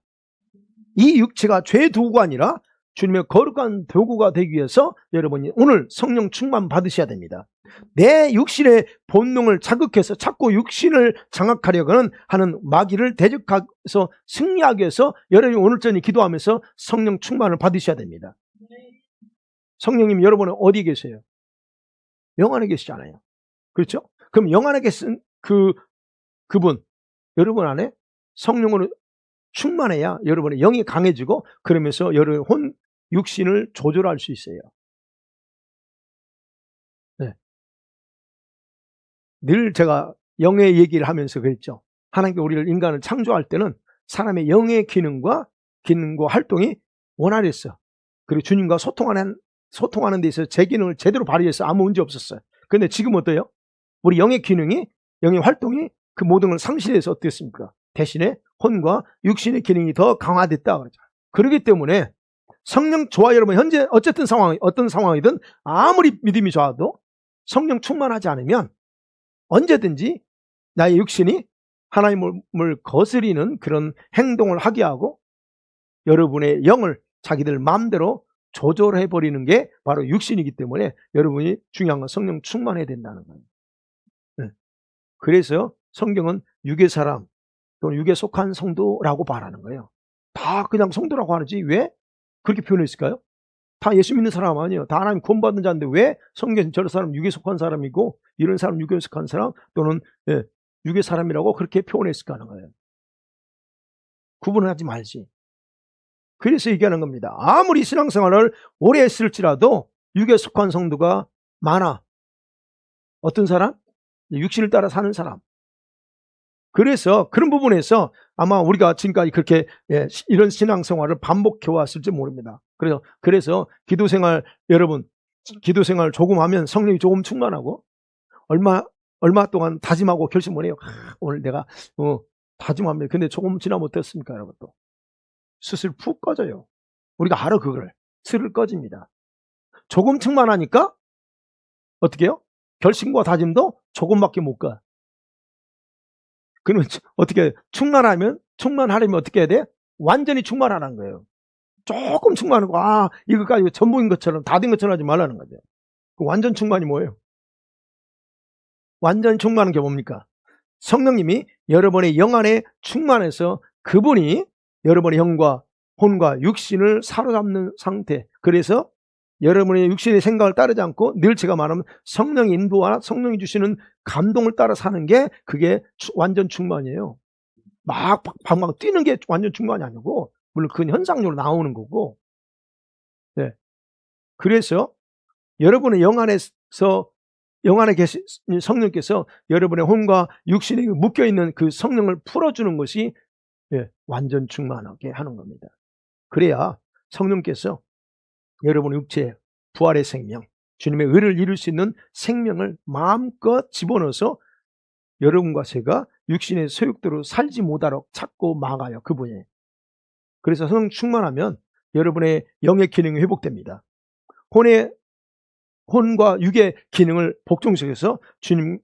이 육체가 죄 도구가 아니라 주님의 거룩한 도구가 되기 위해서 여러분이 오늘 성령 충만 받으셔야 됩니다. 내 육신의 본능을 자극해서 자꾸 육신을 장악하려고는 하는 마귀를 대적해서 승리하기 위해서 여러분이 오늘 전에 기도하면서 성령 충만을 받으셔야 됩니다. 성령님 여러분은 어디 계세요? 영 안에 계시잖아요. 그렇죠? 그럼 영 안에 계신 그분 여러분 안에 성령으로 충만해야 여러분의 영이 강해지고 그러면서 여러분의 혼 육신을 조절할 수 있어요. 네. 늘 제가 영의 얘기를 하면서 그랬죠. 하나님께 우리를 인간을 창조할 때는 사람의 영의 기능과 활동이 원활했어. 그리고 주님과 소통하는 데 있어서 제 기능을 제대로 발휘해서 아무 문제 없었어요. 그런데 지금 어때요? 우리 영의 활동이 그 모든 걸 상실해서 어땠습니까? 대신에 혼과 육신의 기능이 더 강화됐다 그러죠. 그렇기 때문에 성령 저와 여러분 현재 어쨌든 어떤 상황이든 아무리 믿음이 좋아도 성령 충만하지 않으면 언제든지 나의 육신이 하나님을 거스리는 그런 행동을 하게 하고 여러분의 영을 자기들 마음대로 조절해버리는 게 바로 육신이기 때문에 여러분이 중요한 건 성령 충만해야 된다는 거예요. 네. 그래서 성경은 육의 사람 또는 육에 속한 성도라고 말하는 거예요. 다 그냥 성도라고 하지 왜 그렇게 표현했을까요? 다 예수 믿는 사람 아니에요. 다 하나님 구원받은 자인데 왜 성경에서 저 사람 육에 속한 사람이고 이런 사람 육에 속한 사람 또는 육의 사람이라고 그렇게 표현했을까 하는 거예요. 구분을 하지 말지. 그래서 얘기하는 겁니다. 아무리 신앙생활을 오래 했을지라도 육에 속한 성도가 많아. 어떤 사람? 육신을 따라 사는 사람. 그래서 그런 부분에서 아마 우리가 지금까지 그렇게 이런 신앙생활을 반복해 왔을지 모릅니다. 그래서 기도생활 여러분 기도생활 조금 하면 성령이 조금 충만하고 얼마 동안 다짐하고 결심을 해요. 오늘 내가 다짐합니다. 근데 조금 지나면 어떻습니까, 여러분? 또 슬슬 푹 꺼져요. 우리가 알아 그걸. 슬슬 꺼집니다. 조금 충만하니까 어떻게 해요? 결심과 다짐도 조금밖에 못 가. 그러면 어떻게 충만하려면 어떻게 해야 돼? 완전히 충만하라는 거예요. 조금 충만하고 이거까지 전부인 것처럼 다 된 것처럼 하지 말라는 거죠. 그 완전 충만이 뭐예요? 완전 충만한 게 뭡니까? 성령님이 여러분의 영 안에 충만해서 그분이 여러분의 영과 혼과 육신을 사로잡는 상태. 그래서 여러분의 육신의 생각을 따르지 않고 늘 제가 말하면 성령의 인도와 성령이 주시는 감동을 따라 사는 게 그게 완전 충만이에요. 막 방방 뛰는 게 완전 충만이 아니고 물론 그건 현상적으로 나오는 거고. 네. 그래서 여러분의 영 안에 계신 성령께서 여러분의 혼과 육신에 묶여있는 그 성령을 풀어주는 것이 완전 충만하게 하는 겁니다. 그래야 성령께서 여러분의 육체, 부활의 생명, 주님의 의를 이룰 수 있는 생명을 마음껏 집어넣어서 여러분과 제가 육신의 소욕대로 살지 못하도록 찾고 막아요. 그분이. 그래서 성령 충만하면 여러분의 영의 기능이 회복됩니다. 혼과 육의 기능을 복종시켜서 주님의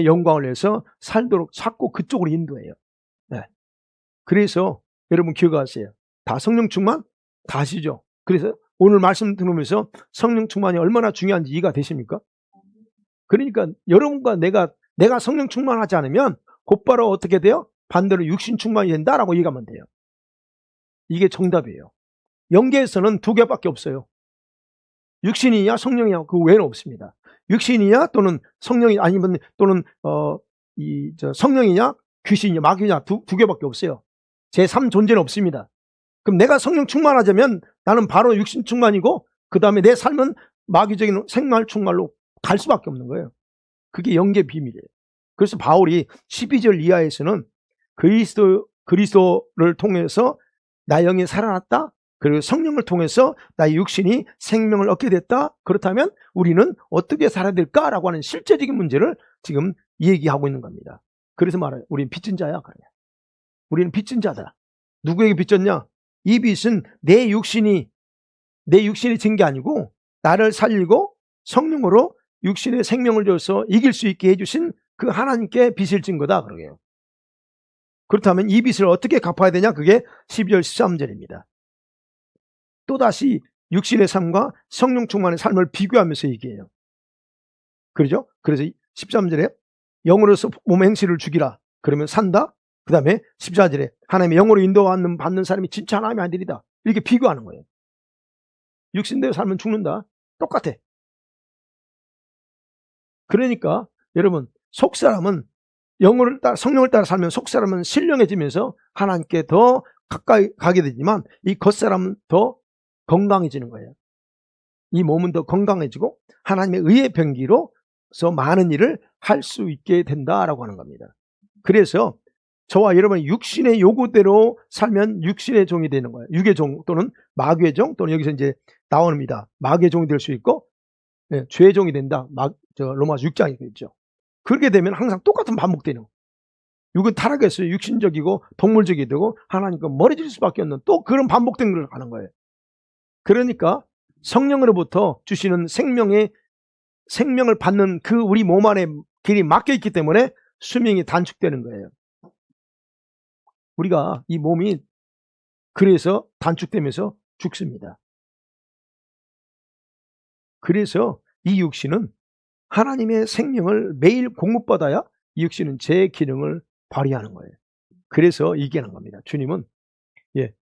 영광을 위해서 살도록 자꾸 그쪽으로 인도해요. 네. 그래서 여러분 기억하세요. 다 성령 충만? 다 아시죠? 그래서 오늘 말씀 들으면서 성령 충만이 얼마나 중요한지 이해가 되십니까? 그러니까 여러분과 내가 성령 충만하지 않으면 곧바로 어떻게 돼요? 반대로 육신 충만이 된다라고 이해하면 돼요. 이게 정답이에요. 영계에서는 두 개밖에 없어요. 육신이냐 성령이냐 그 외에는 없습니다. 육신이냐 또는 성령이 아니면 또는 성령이냐 귀신이냐 마귀냐 두 개밖에 없어요. 제3 존재는 없습니다. 그럼 내가 성령 충만하자면 나는 바로 육신 충만이고 그 다음에 내 삶은 마귀적인 생활 충만로 갈 수밖에 없는 거예요. 그게 영계 비밀이에요. 그래서 바울이 12절 이하에서는 그리스도를 통해서 나 영이 살아났다. 그리고 성령을 통해서 나의 육신이 생명을 얻게 됐다. 그렇다면 우리는 어떻게 살아야 될까라고 하는 실제적인 문제를 지금 얘기하고 있는 겁니다. 그래서 말해요. 우리는 빚진 자야. 우리는 빚진 자다. 누구에게 빚졌냐? 이 빚은 내 육신이 진 게 아니고 나를 살리고 성령으로 육신의 생명을 줘서 이길 수 있게 해주신 그 하나님께 빚을 진 거다. 그러게요. 그렇다면 이 빚을 어떻게 갚아야 되냐? 그게 12절 13절입니다. 또다시 육신의 삶과 성령 충만의 삶을 비교하면서 얘기해요. 그러죠? 그래서 13절에 영으로서 몸의 행실을 죽이라. 그러면 산다. 그 다음에 14절에 하나님의 영으로 인도받는 사람이 진짜 하나님의 아들이다. 이렇게 비교하는 거예요. 육신대로 살면 죽는다. 똑같아. 그러니까 여러분, 속사람은 성령을 따라 살면 속사람은 신령해지면서 하나님께 더 가까이 가게 되지만 이 겉사람은 더 건강해지는 거예요. 이 몸은 더 건강해지고 하나님의 의의 병기로서 많은 일을 할 수 있게 된다라고 하는 겁니다. 그래서 저와 여러분이 육신의 요구대로 살면 육신의 종이 되는 거예요. 육의 종 또는 마귀의 종 또는 여기서 이제 나옵니다. 마귀의 종이 될 수 있고 죄의 종이 된다. 로마서 6장이 있죠. 그렇게 되면 항상 똑같은 반복되는 거예요. 육은 타락해서 육신적이고 동물적이 되고 하나님과 멀어질 수밖에 없는 또 그런 반복된 걸 가는 거예요. 그러니까 성령으로부터 주시는 생명을 받는 그 우리 몸 안에 길이 막혀 있기 때문에 수명이 단축되는 거예요. 우리가 이 몸이 그래서 단축되면서 죽습니다. 그래서 이 육신은 하나님의 생명을 매일 공급받아야 이 육신은 제 기능을 발휘하는 거예요. 그래서 얘기하는 겁니다. 주님은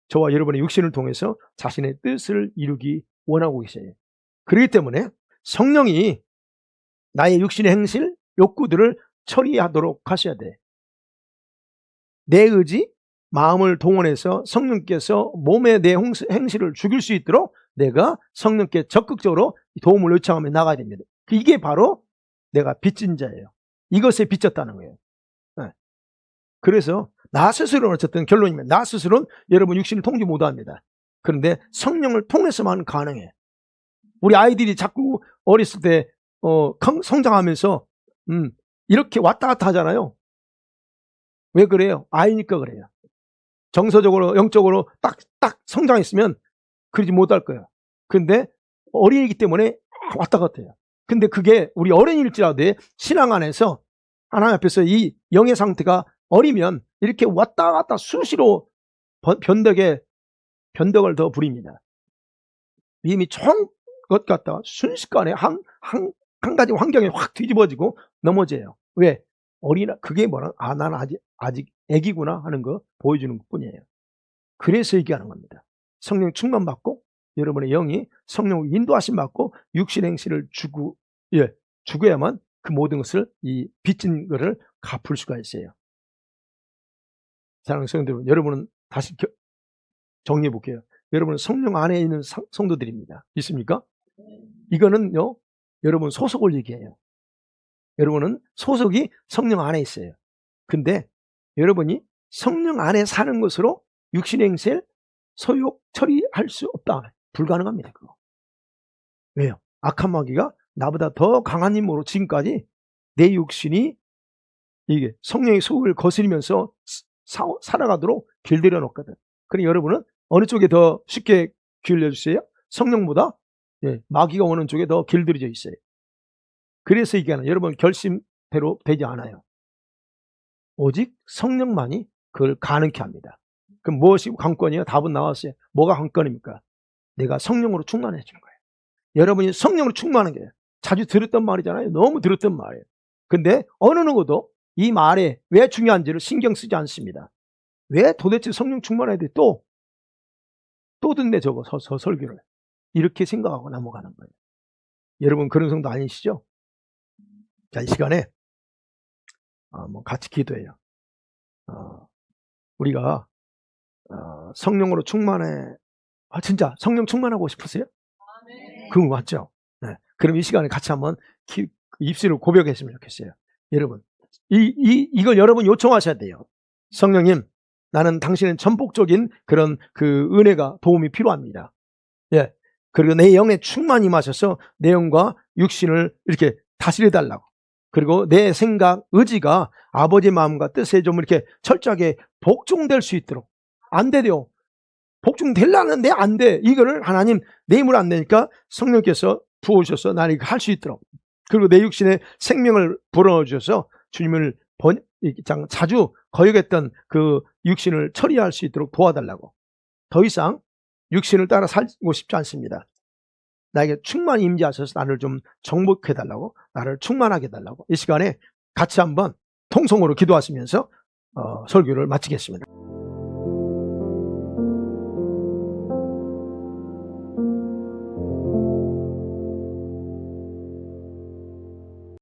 저와 여러분의 육신을 통해서 자신의 뜻을 이루기 원하고 계세요. 그렇기 때문에 성령이 나의 육신의 행실, 욕구들을 처리하도록 하셔야 돼. 내 의지, 마음을 동원해서 성령께서 몸의 내 행실을 죽일 수 있도록 내가 성령께 적극적으로 도움을 요청하며 나가야 됩니다. 이게 바로 내가 빚진 자예요. 이것에 빚졌다는 거예요. 그래서 나 스스로는 어쨌든 결론이면 나 스스로는 여러분 육신을 통제 못합니다. 그런데 성령을 통해서만 가능해. 우리 아이들이 자꾸 어렸을 때 성장하면서 이렇게 왔다 갔다 하잖아요. 왜 그래요? 아이니까 그래요. 정서적으로 영적으로 딱 성장했으면 그러지 못할 거예요. 근데 어린이기 때문에 왔다 갔다 해요. 근데 그게 우리 어린이일지라도 신앙 안에서 하나님 앞에서 이 영의 상태가 어리면 이렇게 왔다 갔다 수시로 변덕을 더 부립니다. 이미 좋은 것 같다가 순식간에 한 가지 환경에 확 뒤집어지고 넘어져요. 왜? 그게 뭐라? 나는 아직 애기구나 하는 거 보여주는 것 뿐이에요. 그래서 얘기하는 겁니다. 성령 충만 받고 여러분의 영이 성령 인도하심 받고 육신 행실을 죽어야만 그 모든 것을 이 빚진 것을 갚을 수가 있어요. 사랑하는 성도들, 여러분은 다시 정리해 볼게요. 여러분은 성령 안에 있는 성도들입니다. 있습니까? 이거는요, 여러분 소속을 얘기해요. 여러분은 소속이 성령 안에 있어요. 근데 여러분이 성령 안에 사는 것으로 육신의 행실, 소욕 처리할 수 없다. 불가능합니다. 그거. 왜요? 악한 마귀가 나보다 더 강한 힘으로 지금까지 내 육신이 이게 성령의 소욕을 거스리면서 살아가도록 길들여 놓거든. 그러니 여러분은 어느 쪽에 더 쉽게 기울여 주세요? 성령보다 마귀가 오는 쪽에 더 길들여져 있어요. 그래서 얘기하는 여러분 결심대로 되지 않아요. 오직 성령만이 그걸 가능케 합니다. 그럼 무엇이 관건이에요? 답은 나왔어요. 뭐가 관건입니까? 내가 성령으로 충만해지는 거예요. 여러분이 성령으로 충만한 게 자주 들었던 말이잖아요. 너무 들었던 말이에요. 근데 어느 누구도 이 말에 왜 중요한지를 신경 쓰지 않습니다. 왜 도대체 성령 충만해야 돼? 또 듣네 저거 설교를. 이렇게 생각하고 넘어가는 거예요. 여러분 그런 성도 아니시죠? 자, 이 시간에 같이 기도해요. 우리가 성령으로 충만해. 진짜 성령 충만하고 싶으세요? 그거 맞죠? 네. 그럼 이 시간에 같이 한번 입술로 고백했으면 좋겠어요. 여러분, 이걸 여러분 요청하셔야 돼요. 성령님, 나는 당신의 전폭적인 그런 그 은혜가 도움이 필요합니다. 예. 그리고 내 영에 충만히 임하셔서 내 영과 육신을 이렇게 다스려 달라고. 그리고 내 생각, 의지가 아버지의 마음과 뜻에 좀 이렇게 철저하게 복종될 수 있도록. 안 돼요. 복종되려는데 안 돼. 이거를 하나님 내 힘으로 안 되니까 성령께서 부어주셔서 나를 할 수 있도록. 그리고 내 육신의 생명을 불어넣어주셔서 주님을 자주 거역했던 그 육신을 처리할 수 있도록 도와달라고. 더 이상 육신을 따라 살고 싶지 않습니다. 나에게 충만히 임재하셔서 나를 좀 정복해 달라고, 나를 충만하게 해달라고 이 시간에 같이 한번 통성으로 기도하시면서 설교를 마치겠습니다.